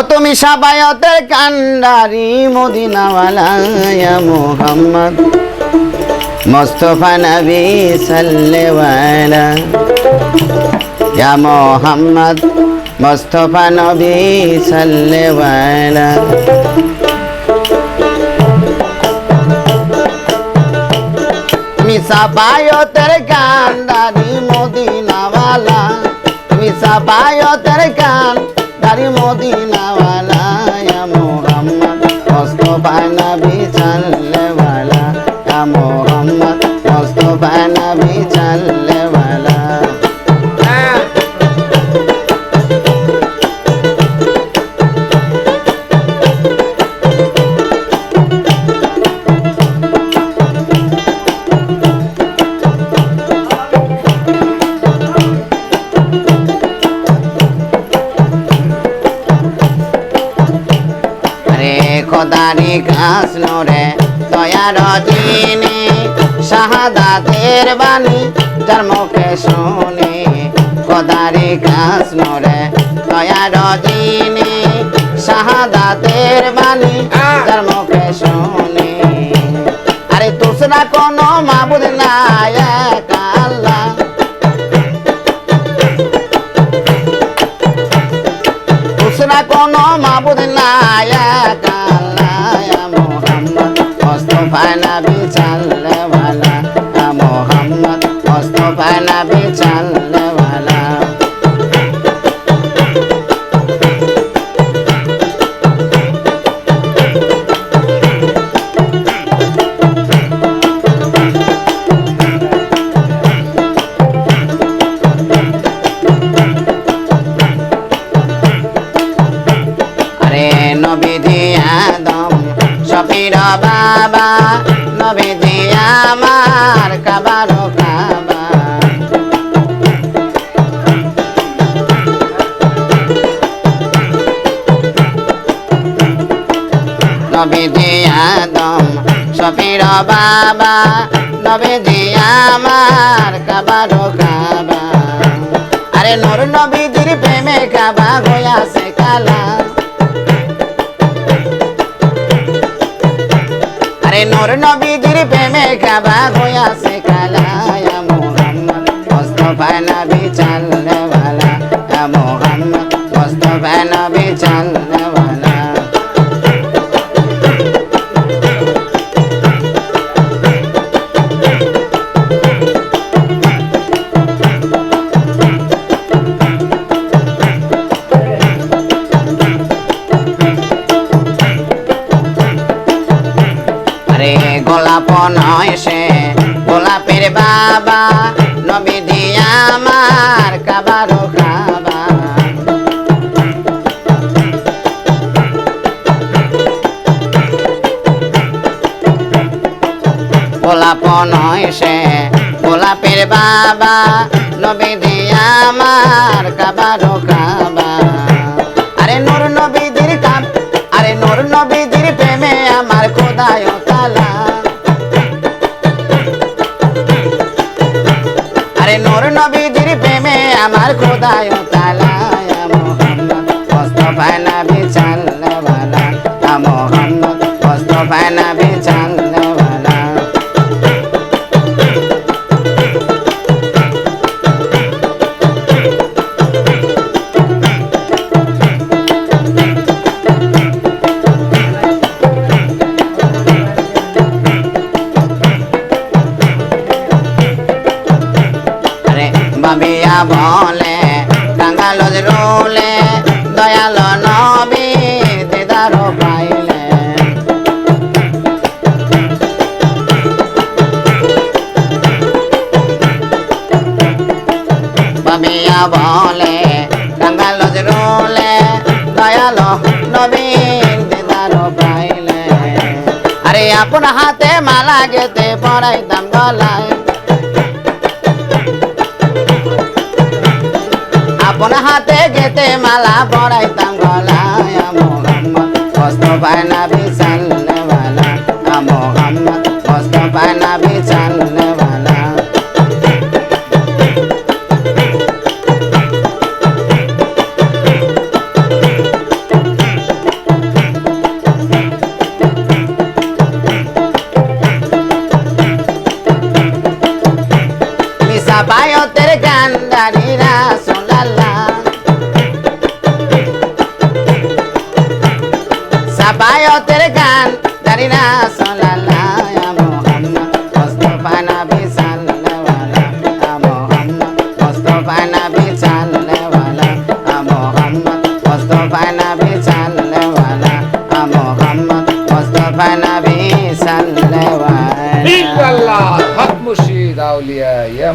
তুমি সাবায়াতের কান্ডারি মদিনাওয়ালা ইয়া মুহাম্মদ মুস্তাফা নবী সাল্লাল্লাহু ইয়া মুহাম্মদ মুস্তাফা নবী সাল্লাল্লাহু তুমি সাবায়াতের কান্ডারি মদিনাওয়ালা তুমি সাবায়াতের কান্ডারি মদিনাওয়ালা ইয়া মুহাম্মদ মুস্তাফা নবী সাল্লাল্লাহু ইয়া মুহাম্মদ মুস্তাফা নবী সাল্লাল্লাহু খোদারি কাছ নরে দয়ার দিনে শাহাদাতের বাণী যার মুখে শুনি খোদারি কাছ নরে দয়ার দিনে শাহাদাতের বাণী যার মুখে শুনি আরে তুসরা কোনো মাবুদ নাই এক আল্লাহ তুসরা কোনো মাবুদ নাই এক মুস্তাফা নবী সাল্লাল্লাহু ইয়া মুহাম্মদ মুস্তাফা নবী সাল্লাল্লাহু আরে নবী আদম শফির বাবা নবী আমার কাবার কাবা নবী আদম শফির বাবা নবী আমার কাবার কাবা আরে নূর নবীজির প্রেমে কাবা হইয়াছে কালা আরে নূর নবীজির প্রেমে কাবা হইয়াছে কালা ইয়া মুহাম্মদ মুস্তাফা নবী সাল্লাল্লাহু ইয়া মুহাম্মদ মুস্তাফা নবী সাল্লাল্লাহু গোলাপ নয় সে গোলাপের বাবা নবী আমার কাবার কাবা গোলাপ নয় সে গোলাপের বাবা নবী আমার কাবার কাবা আরে নূর নবীজির কাম আরে নূর নবীজির প্রেমে আমার খোদায় তালা আরে নূর নবীজির প্রেমে আমার খোদায় তালা ইয়া মুহাম্মদ মুস্তাফা নবী সাল্লাল্লাহু ইয়া মুহাম্মদ মুস্তাফা নবী সাল্লাল্লাহু বাবিয়া বলে কাঙ্গাল রোলে দয়াল নবী দিদার পাইলে বাবিয়া বলে কাঙ্গাল রোলে দয়াল নবী দিদার পাইলে আরে আপন হাতে মালা গেতে পরাইতাম গলায় আপন হাতে গেতে মালা পরাইতাম গলায় ইয়া মুহাম্মদ মুস্তাফা নবী সাল্লাল্লাহু ইয়া মুহাম্মদ মুস্তাফা নবী সাল্লাল্লাহু দাড়ি রাসূলুল্লাহ সাফায়াতের গান দাড়ি রাসূলুল্লাহ ইয়া মুহাম্মদ মুস্তাফা নবী সাল্লাল্লাহু আলাইহি ইয়া মুহাম্মদ মুস্তাফা নবী সাল্লাল্লাহু আলাইহি ইয়া মুহাম্মদ মুস্তাফা নবী সাল্লাল্লাহু আলাইহি ইয়া মুহাম্মদ মুস্তাফা নবী সাল্লাল্লাহু আলাইহি ইল্লাল্লাহ হক মুর্শিদ আউলিয়া ইয়া